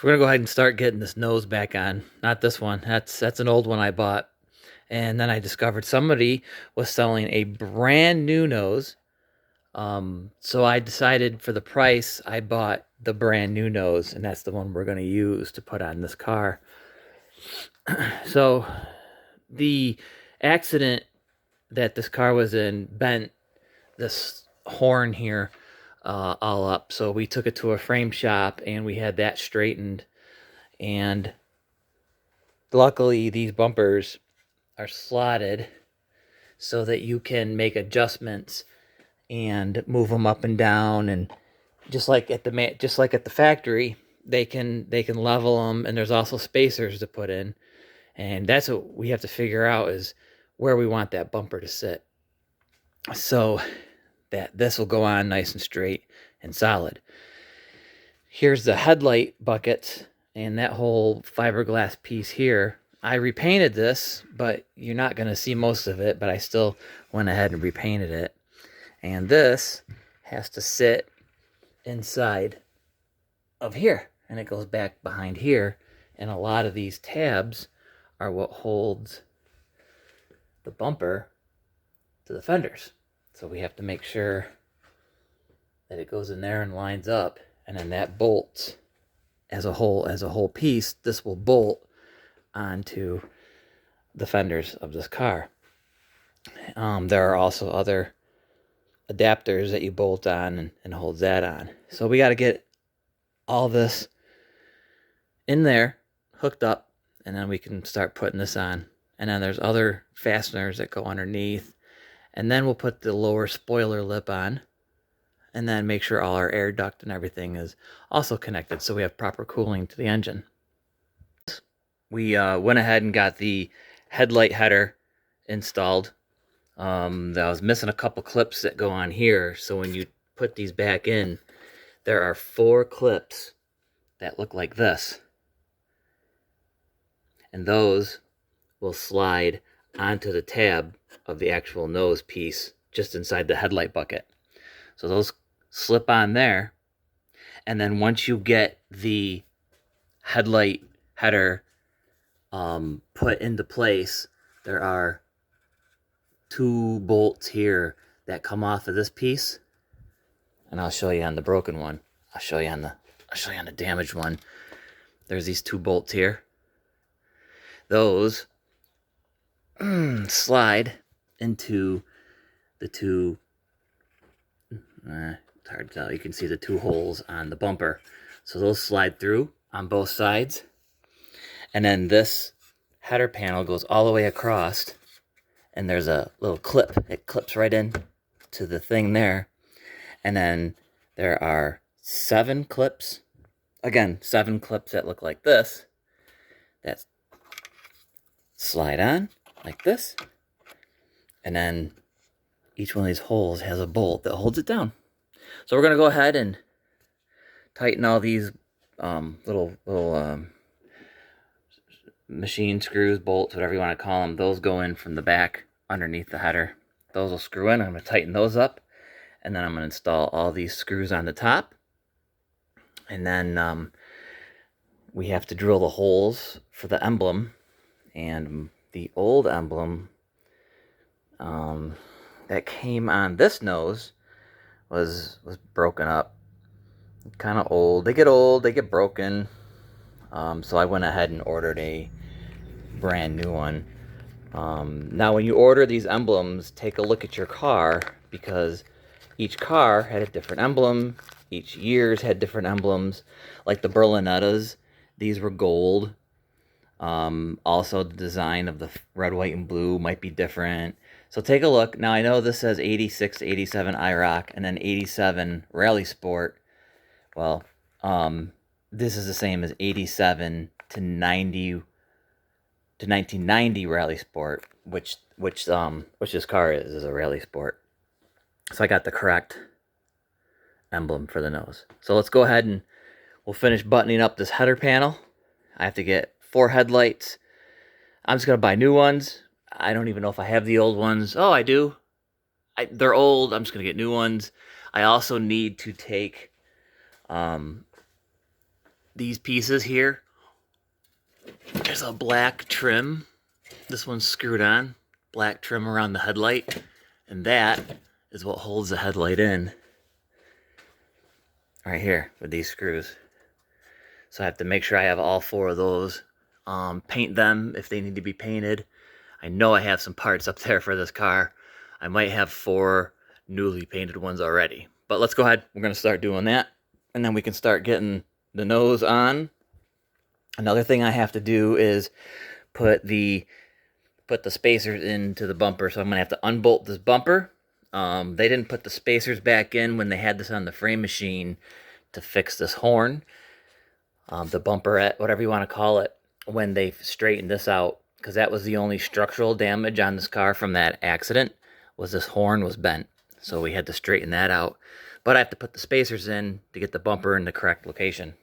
So we're gonna go ahead and start getting this nose back on. Not this one. That's an old one I bought. And then I discovered somebody was selling a brand new nose. So I decided for the price, I bought the brand new nose, and that's the one we're gonna use to put on this car. So the accident that this car was in bent this horn here all up. So we took it to a frame shop and we had that straightened. And luckily, these bumpers are slotted so that you can make adjustments and move them up and down. And just like at the factory, they can level them. And there's also spacers to put in. And that's what we have to figure out is where we want that bumper to sit, so that this will go on nice and straight and solid. Here's the headlight buckets and that whole fiberglass piece here. I repainted this, but you're not going to see most of it, but I still went ahead and repainted it. And this has to sit inside of here, and it goes back behind here. And a lot of these tabs are what holds the bumper to the fenders. So we have to make sure that it goes in there and lines up, and then that bolts as a whole piece. This will bolt onto the fenders of this car. There are also other adapters that you bolt on and holds that on. So we got to get all this in there, hooked up, and then we can start putting this on. And then there's other fasteners that go underneath. And then we'll put the lower spoiler lip on, and then make sure all our air duct and everything is also connected so we have proper cooling to the engine. We went ahead and got the headlight header installed. I was missing a couple clips that go on here, so when you put these back in, there are 4 clips that look like this. And those will slide onto the tab of the actual nose piece just inside the headlight bucket. So those slip on there. And then once you get the headlight header put into place, there are 2 bolts here that come off of this piece. And I'll show you on the broken one. I'll show you on the damaged one. There's these 2 bolts here. Those slide into the 2, it's hard to tell, you can see the 2 holes on the bumper. So those slide through on both sides. And then this header panel goes all the way across, and there's a little clip. It clips right in to the thing there. And then there are 7 clips. Again, 7 clips that look like this. That slide on like this. And then each one of these holes has a bolt that holds it down. So we're going to go ahead and tighten all these little machine screws, bolts, whatever you want to call them. Those go in from the back underneath the header. Those will screw in. I'm going to tighten those up. And then I'm going to install all these screws on the top. And then we have to drill the holes for the emblem. And the old emblem that came on this nose was broken up. Kind of old. They get old, they get broken. So I went ahead and ordered a brand new one. Now when you order these emblems, take a look at your car, because each car had a different emblem. Each year's had different emblems. Like the Berlinettas, these were gold. Also the design of the red, white, and blue might be different. So take a look. Now I know this says 86 to 87 IROC and then 87 Rally Sport. Well, this is the same as 87 to 90 to 1990 Rally Sport, which this car is a Rally Sport. So I got the correct emblem for the nose. So let's go ahead and we'll finish buttoning up this header panel. I have to get 4 headlights. I'm just going to buy new ones. I don't even know if I have the old ones. Oh, I do. They're old. I'm just going to get new ones. I also need to take these pieces here, there's a black trim. This one's screwed on. Black trim around the headlight. And that is what holds the headlight in. Right here with these screws. So I have to make sure I have all 4 of those. Paint them if they need to be painted. I know I have some parts up there for this car. I might have 4 newly painted ones already. But let's go ahead. We're going to start doing that. And then we can start getting the nose on. Another thing I have to do is put the spacers into the bumper. So I'm going to have to unbolt this bumper. They didn't put the spacers back in when they had this on the frame machine to fix this horn. The bumperette, whatever you want to call it, when they straightened this out. Because that was the only structural damage on this car from that accident, was this horn was bent. So we had to straighten that out. But I have to put the spacers in to get the bumper in the correct location.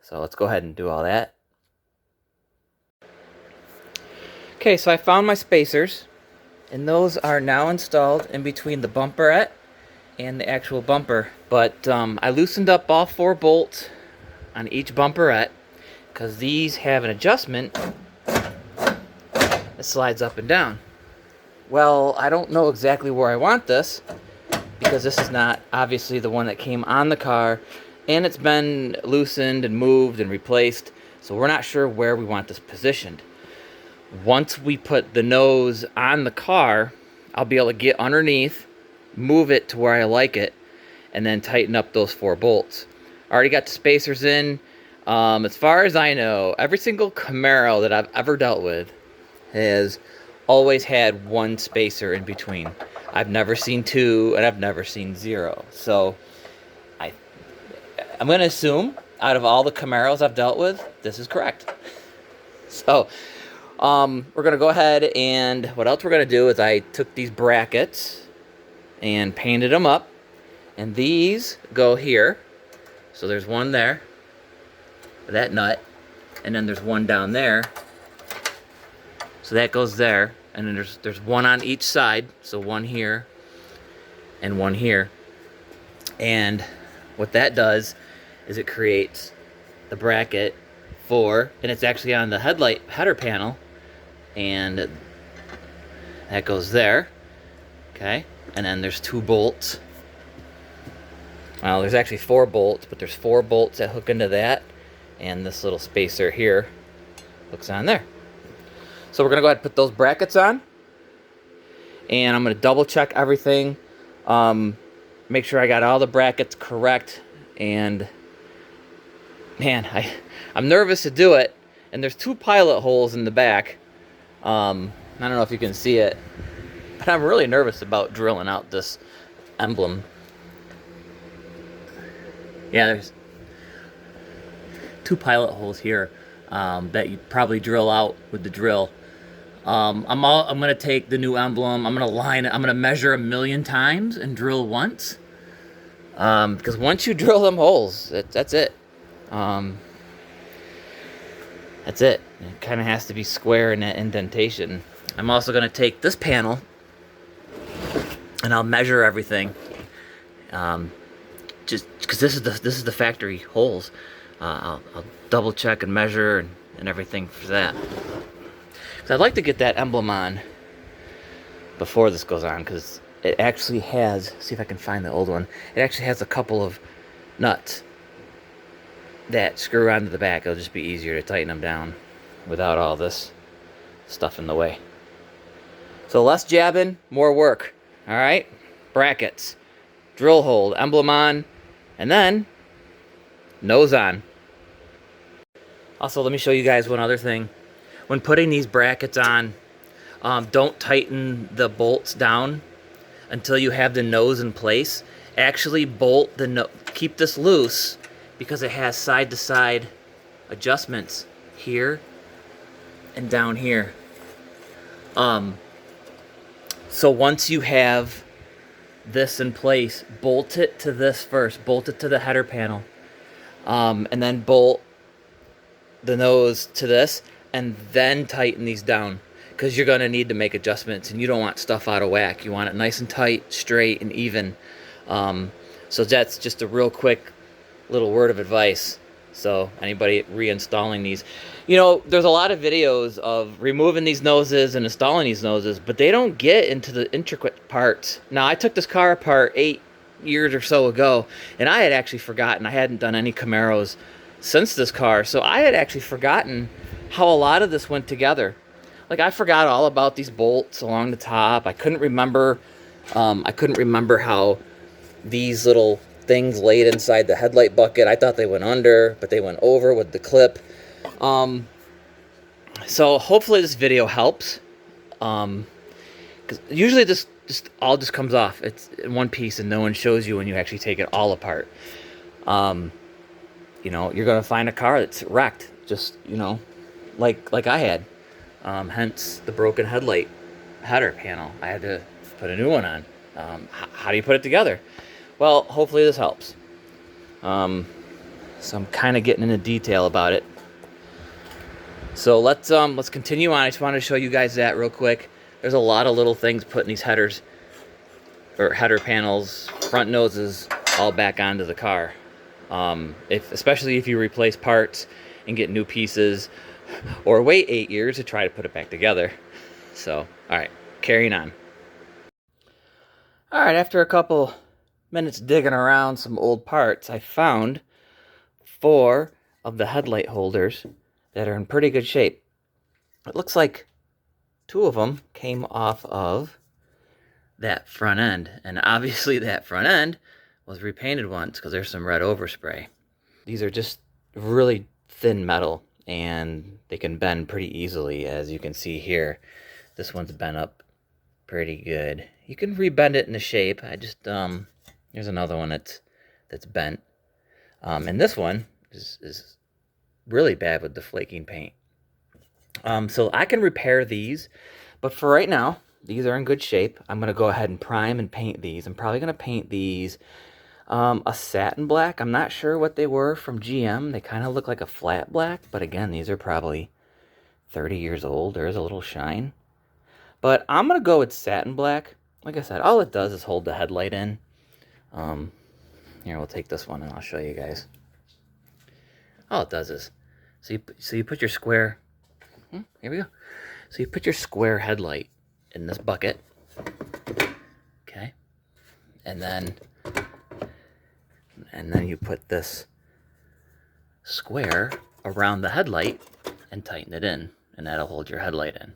So let's go ahead and do all that. Okay, so I found my spacers. And those are now installed in between the bumperette and the actual bumper. But I loosened up all 4 bolts on each bumperette because these have an adjustment that slides up and down. Well, I don't know exactly where I want this because this is not obviously the one that came on the car, and it's been loosened and moved and replaced, so we're not sure where we want this positioned. Once we put the nose on the car, I'll be able to get underneath, move it to where I like it, and then tighten up those 4 bolts. I already got the spacers in. As far as I know, every single Camaro that I've ever dealt with has always had 1 spacer in between. I've never seen 2, and I've never seen 0. So I'm going to assume out of all the Camaros I've dealt with, this is correct. So we're going to go ahead, and what else we're going to do is I took these brackets and painted them up, and these go here. So there's one there for that nut, and then there's one down there. So that goes there, and then there's one on each side, so one here and one here. And what that does is it creates the bracket for, and it's actually on the header panel, and that goes there, okay? And then there's 2 bolts. Well, there's actually 4 bolts, but there's 4 bolts that hook into that, and this little spacer here hooks on there. So we're gonna go ahead and put those brackets on, and I'm gonna double check everything, make sure I got all the brackets correct, and man, I'm nervous to do it. And there's 2 pilot holes in the back. I don't know if you can see it, but I'm really nervous about drilling out this emblem. Yeah, there's 2 pilot holes here that you probably drill out with the drill. I'm gonna take the new emblem. I'm gonna line it. I'm gonna measure 1,000,000 times and drill once. Because once you drill them holes, that's it. That's it. It kind of has to be square in that indentation. I'm also gonna take this panel and I'll measure everything. Just because this is the factory holes. I'll double check and measure and everything for that. So I'd like to get that emblem on before this goes on, because it actually has, see if I can find the old one, it actually has a couple of nuts that screw onto the back. It'll just be easier to tighten them down without all this stuff in the way. So less jabbing, more work. Alright? Brackets, drill hole, emblem on, and then nose on. Also, let me show you guys one other thing. When putting these brackets on, don't tighten the bolts down until you have the nose in place. Actually bolt the keep this loose, because it has side-to-side adjustments here and down here. So once you have this in place, bolt it to this first. Bolt it to the header panel. And then bolt the nose to this, and then tighten these down, because you're going to need to make adjustments, and you don't want stuff out of whack. You want it nice and tight, straight, and even. So that's just a real quick little word of advice. So anybody reinstalling these, you know, there's a lot of videos of removing these noses and installing these noses, but they don't get into the intricate parts. Now, I took this car apart 8 years or so ago, and I had actually forgotten. I hadn't done any Camaros since this car, so I had actually forgotten how a lot of this went together. Like, I forgot all about these bolts along the top. I couldn't remember how these little things laid inside the headlight bucket. I thought they went under, but they went over with the clip. So hopefully this video helps. Because usually this all comes off. It's in one piece, and no one shows you when you actually take it all apart. You know, you're gonna find a car that's wrecked, just, you know, like I had. Hence the broken header panel. I had to put a new one on. How do you put it together? Well, hopefully this helps. So I'm kind of getting into detail about it. So let's continue on. I just wanted to show you guys that real quick. There's a lot of little things putting these headers or header panels, front noses, all back onto the car. Especially if you replace parts and get new pieces, or wait 8 years to try to put it back together. So, all right, carrying on. All right, after a couple minutes digging around some old parts, I found 4 of the headlight holders that are in pretty good shape. It looks like 2 of them came off of that front end, and obviously that front end was repainted once because there's some red overspray. These are just really thin metal, and they can bend pretty easily, as you can see here. This one's bent up pretty good. You can rebend it into shape. I just there's another one that's bent, and this one is really bad with the flaking paint. So I can repair these, but for right now, these are in good shape. I'm gonna go ahead and prime and paint these. I'm probably gonna paint these a satin black. I'm not sure what they were from GM. They kind of look like a flat black, but again, these are probably 30 years old. There's a little shine. But I'm going to go with satin black. Like I said, all it does is hold the headlight in. Here, we'll take this one and I'll show you guys. All it does is, so you put your square, here we go. So you put your square headlight in this bucket. Okay. And then you put this square around the headlight and tighten it in, and that'll hold your headlight in.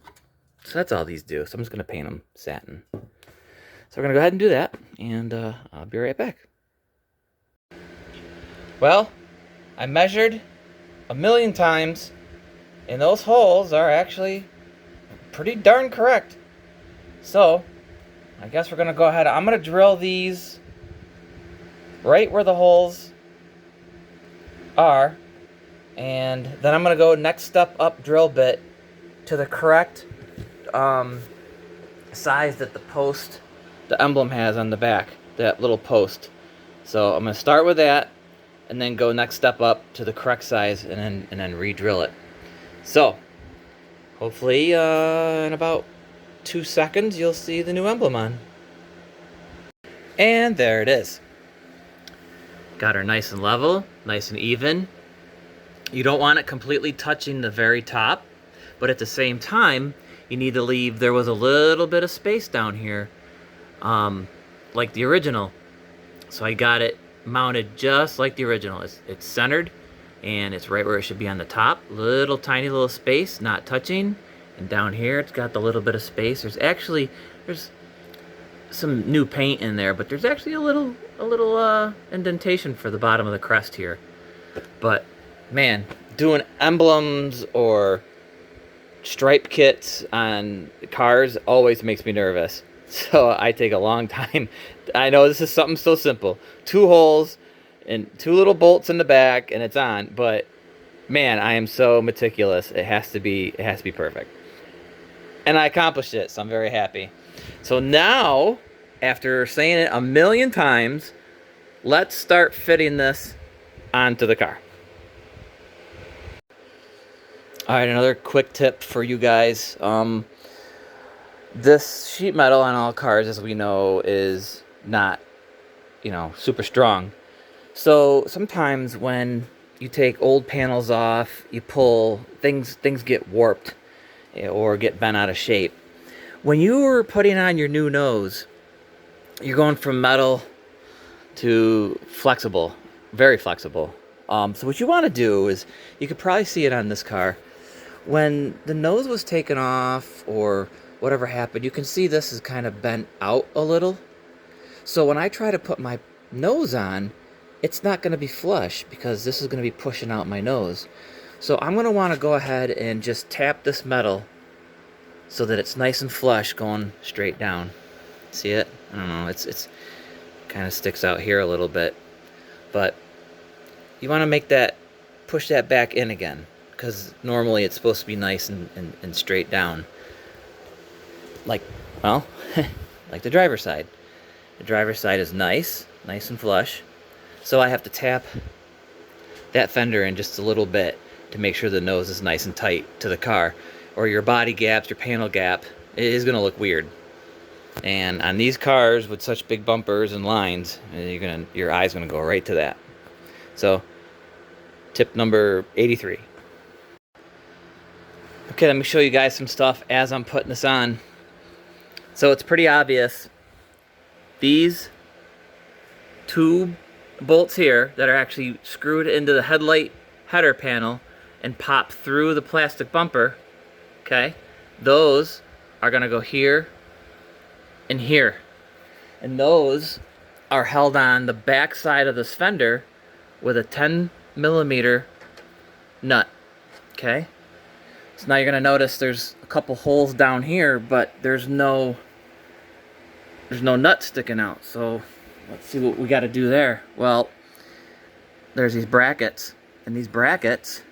So that's all these do. So I'm just going to paint them satin. So we're going to go ahead and do that, and I'll be right back. Well, I measured 1,000,000 times, and those holes are actually pretty darn correct. So I guess we're going to go ahead. I'm going to drill these right where the holes are, and then I'm going to go next step up drill bit to the correct size that the emblem has on the back, that little post. So I'm going to start with that, and then go next step up to the correct size, and then re-drill it. So hopefully in about 2 seconds you'll see the new emblem on. And there it is. Got her nice and level, nice and even. You don't want it completely touching the very top, but at the same time, you need to leave, there was a little bit of space down here, like the original. So I got it mounted just like the original. It's centered, and it's right where it should be on the top. Little tiny little space, not touching. And down here, it's got the little bit of space. There's some new paint in there, but there's actually a little indentation for the bottom of the crest here. But man, doing emblems or stripe kits on cars always makes me nervous. So I take a long time. I know this is something so simple. 2 holes and 2 little bolts in the back, and it's on. But man, I am so meticulous. It has to be perfect. And I accomplished it, so I'm very happy. So now, after saying it 1,000,000 times, let's start fitting this onto the car. All right, another quick tip for you guys. This sheet metal on all cars, as we know, is not, super strong. So sometimes when you take old panels off, you pull, things get warped or get bent out of shape. When you were putting on your new nose, you're going from metal to flexible, very flexible. So what you want to do is, you could probably see it on this car. When the nose was taken off or whatever happened, you can see this is kind of bent out a little. So when I try to put my nose on, it's not going to be flush because this is going to be pushing out my nose. So I'm going to want to go ahead and just tap this metal so that it's nice and flush going straight down. See it? I don't know, it's kind of sticks out here a little bit, but you want to make that, push that back in again, because normally it's supposed to be nice and straight down, like, well, like the driver's side. The driver's side is nice and flush, so I have to tap that fender in just a little bit to make sure the nose is nice and tight to the car, or your body gaps, your panel gap, it is going to look weird. And on these cars with such big bumpers and lines, your eye's gonna go right to that. So, tip number 83. Okay, let me show you guys some stuff as I'm putting this on. So it's pretty obvious. These two bolts here that are actually screwed into the headlight header panel and pop through the plastic bumper, okay, those are gonna go here and here, and those are held on the back side of this fender with a 10mm nut. Okay, so now you're gonna notice there's a couple holes down here, but there's no nut sticking out. So let's see what we got to do there. Well, there's these brackets, and these brackets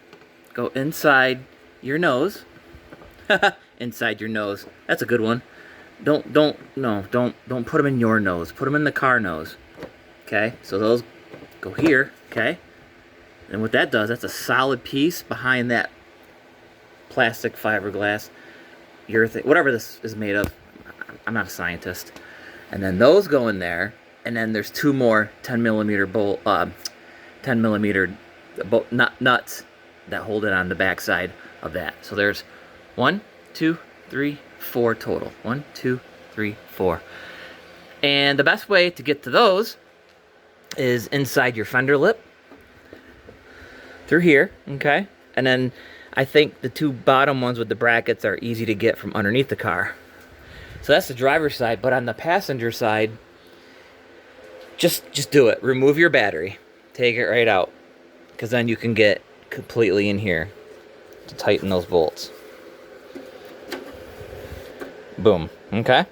go inside your nose. Inside your nose, that's a good one. Don't put them in your nose. Put them in the car nose. Okay, so those go here. Okay, and what that does, that's a solid piece behind that plastic, fiberglass, urethane, whatever this is made of. I'm not a scientist. And then those go in there, and then there's two more 10mm nuts that hold it on the back side of that. So there's 1, 2, 3, 4 total. 1, 2, 3, 4. And the best way to get to those is inside your fender lip, through here, okay? And then I think the two bottom ones with the brackets are easy to get from underneath the car. So that's the driver's side, but on the passenger side, just do it. Remove your battery. Take it right out, because then you can get completely in here to tighten those bolts. Boom. Okay?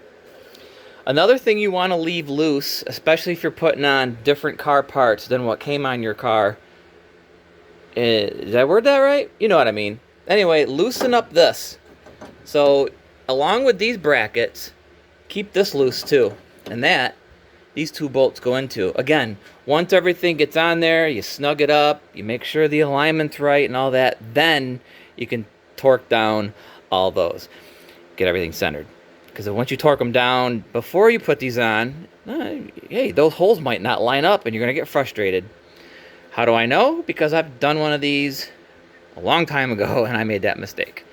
Another thing you want to leave loose, especially if you're putting on different car parts than what came on your car. Did I word that right? You know what I mean. Anyway, loosen up this. So, along with these brackets, keep this loose too. And that, these two bolts go into. Again, once everything gets on there, you snug it up, you make sure the alignment's right and all that, then you can torque down all those. Get everything centered. Because once you torque them down before you put these on, hey, those holes might not line up and you're going to get frustrated. How do I know? Because I've done one of these a long time ago and I made that mistake.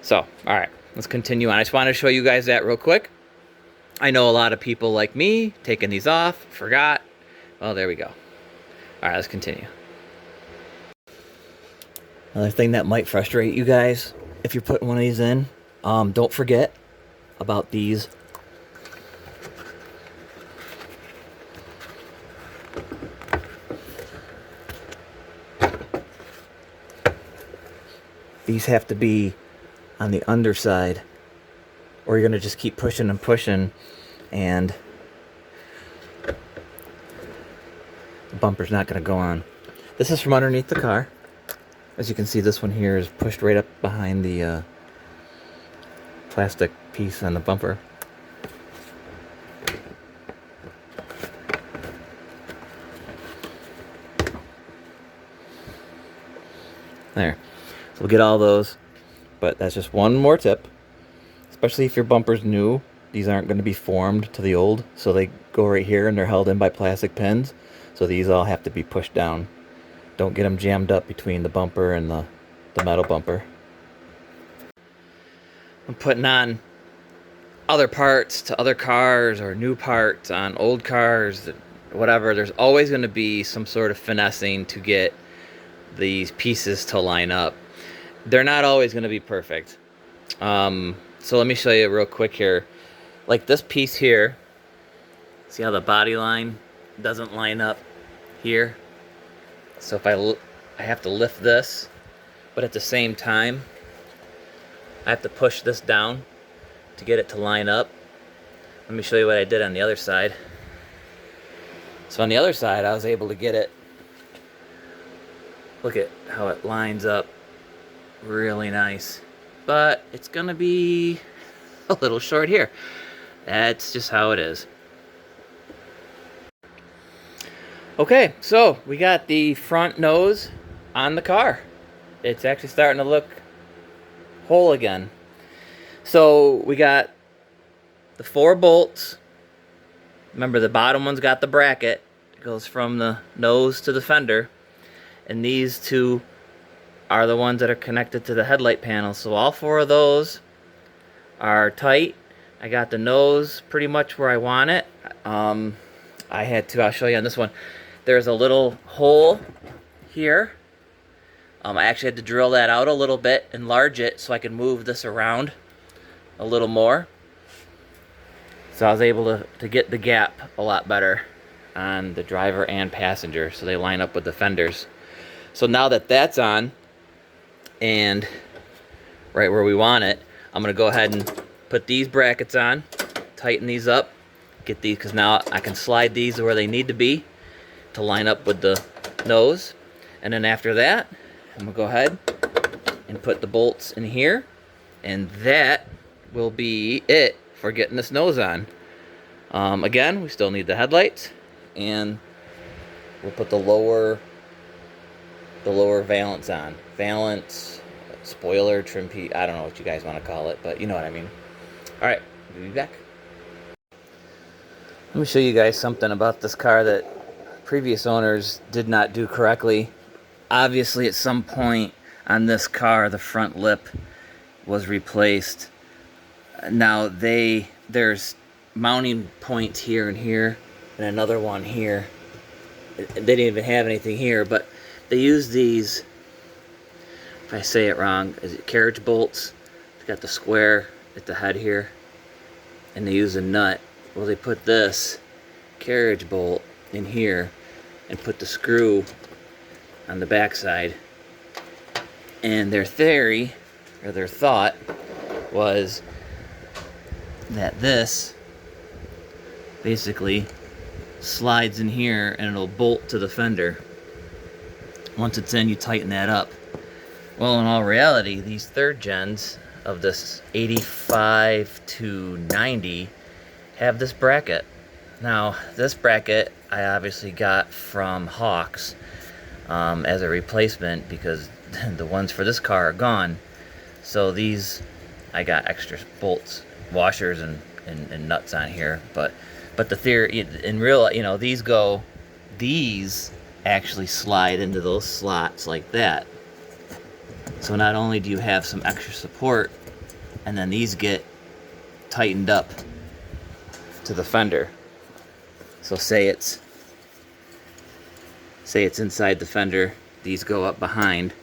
So, all right, let's continue on. I just wanted to show you guys that real quick. I know a lot of people like me taking these off, forgot. Well, there we go. All right, let's continue. Another thing that might frustrate you guys if you're putting one of these in, don't forget about these. These have to be on the underside, or you're going to just keep pushing and pushing, and the bumper's not going to go on. This is from underneath the car. As you can see, this one here is pushed right up behind the plastic piece on the bumper. There. So we'll get all those, but that's just one more tip. Especially if your bumper's new, these aren't going to be formed to the old, so they go right here and they're held in by plastic pins. So these all have to be pushed down don't get them jammed up between the bumper and the metal bumper. I'm putting on other parts to other cars or new parts on old cars, whatever. There's always going to be some sort of finessing to get these pieces to line up. They're not always going to be perfect. So let me show you real quick here. Like this piece here, see how the body line doesn't line up here? So if I have to lift this, but at the same time, I have to push this down to get it to line up. Let me show you what I did on the other side. So on the other side, I was able to get it, look at how it lines up really nice. But it's gonna be a little short here. That's just how it is. Okay, so we got the front nose on the car. It's actually starting to look whole again. So we got the 4 bolts. Remember, the bottom one's got the bracket. It goes from the nose to the fender. And these 2 are the ones that are connected to the headlight panel. So all 4 of those are tight. I got the nose pretty much where I want it. I had to, I'll show you on this one. There's a little hole here. I actually had to drill that out a little bit, enlarge it so I could move this around a little more. So I was able to get the gap a lot better on the driver and passenger, so they line up with the fenders. So now that that's on and right where we want it, I'm gonna go ahead and put these brackets on, tighten these up, get these, because now I can slide these where they need to be to line up with the nose. And then after that, I'm gonna go ahead and put the bolts in here, and that will be it for getting this nose on. Again, we still need the headlights, and we'll put the lower valance on. Valance, spoiler, trim piece, I don't know what you guys want to call it, but you know what I mean. All right, we'll be back. Let me show you guys something about this car that previous owners did not do correctly. Obviously, at some point on this car, the front lip was replaced. Now there's mounting points here and here, and another one here. They didn't even have anything here, but they use these, if I say it wrong, is it carriage bolts? It's got the square at the head here, and they use a nut. Well, they put this carriage bolt in here and put the screw on the backside. And their theory, or their thought, was that this basically slides in here and it'll bolt to the fender. Once it's in, you tighten that up. Well, in all reality, these 3rd gens of this 85 to 90 have this bracket. Now, this bracket I obviously got from Hawks as a replacement, because the ones for this car are gone. So these, I got extra bolts, washers, and nuts on here. But the theory, in real, these actually slide into those slots like that. So not only do you have some extra support, and then these get tightened up to the fender. So say it's inside the fender, these go up behind,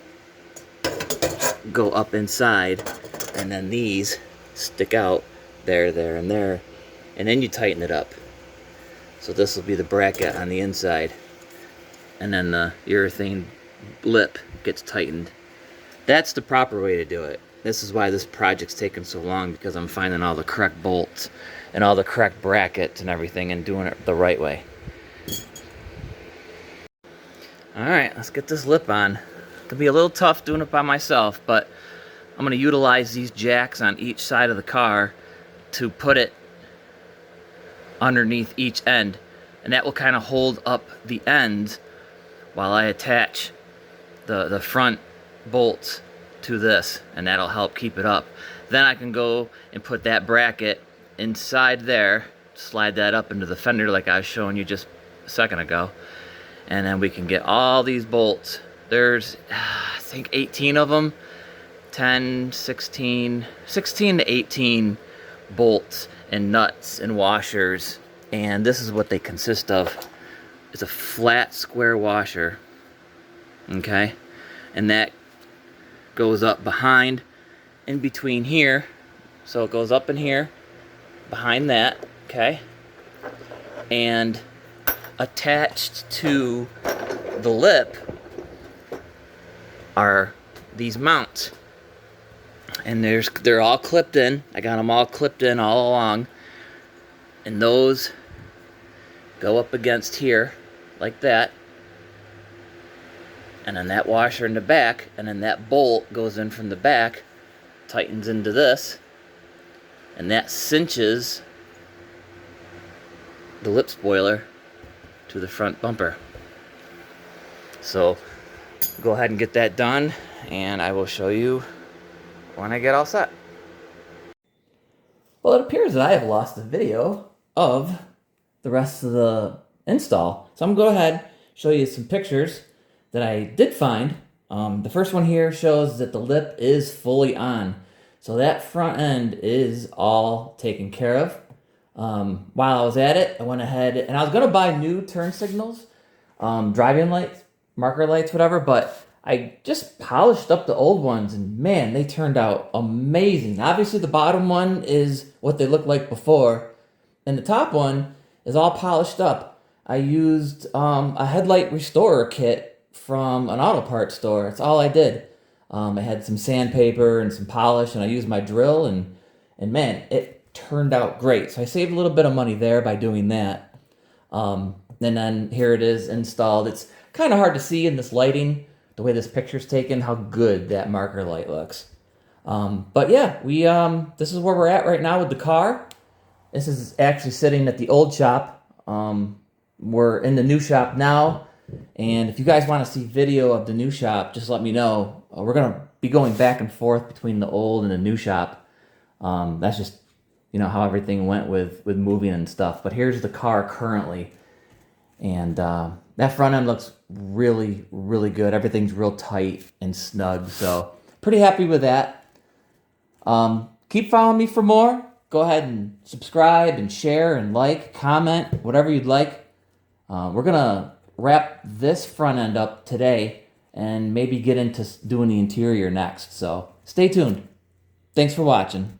go up inside, and then these stick out there, and there, and then you tighten it up. So this will be the bracket on the inside, and then the urethane lip gets tightened. That's the proper way to do it. This is why this project's taken so long, because I'm finding all the correct bolts and all the correct brackets and everything and doing it the right way. Alright, let's get this lip on. It'll be a little tough doing it by myself, but I'm going to utilize these jacks on each side of the car to put it underneath each end, and that will kind of hold up the ends while I attach the front bolts to this, and that'll help keep it up. Then I can go and put that bracket inside there, slide that up into the fender like I was showing you just a second ago, and then we can get all these bolts. There's, I think 18 of them, 10, 16 to 18 bolts and nuts and washers, and this is what they consist of. It's a flat square washer, okay, and that goes up behind, in between here, so it goes up in here, behind that, okay, and attached to the lip are these mounts, and they're all clipped in. I got them all clipped in all along, and those go up against here like that, and then that washer in the back, and then that bolt goes in from the back, tightens into this, and that cinches the lip spoiler to the front bumper. So go ahead and get that done, and I will show you when I get all set. Well, it appears that I have lost a video of the rest of the install, so I'm gonna go ahead and show you some pictures that I did find. The first one here shows that the lip is fully on, so that front end is all taken care of. While I was at it, I went ahead and I was gonna buy new turn signals, driving lights, marker lights, whatever, but I just polished up the old ones, and man, they turned out amazing. Obviously the bottom one is what they looked like before, and the top one is all polished up. I used a headlight restorer kit from an auto parts store. That's all I did. I had some sandpaper and some polish, and I used my drill, and man, it turned out great. So I saved a little bit of money there by doing that. And then here it is installed. It's kind of hard to see in this lighting, the way this picture's taken, how good that marker light looks. But yeah, this is where we're at right now with the car. This is actually sitting at the old shop. We're in the new shop now, and if you guys want to see video of the new shop, just let me know. We're gonna be going back and forth between the old and the new shop. That's just, you know, how everything went with moving and stuff. But here's the car currently, and that front end looks really, really good. Everything's real tight and snug, so pretty happy with that. Keep following me for more. Go ahead and subscribe and share and like, comment, whatever you'd like. We're gonna wrap this front end up today and maybe get into doing the interior next, so stay tuned. Thanks for watching.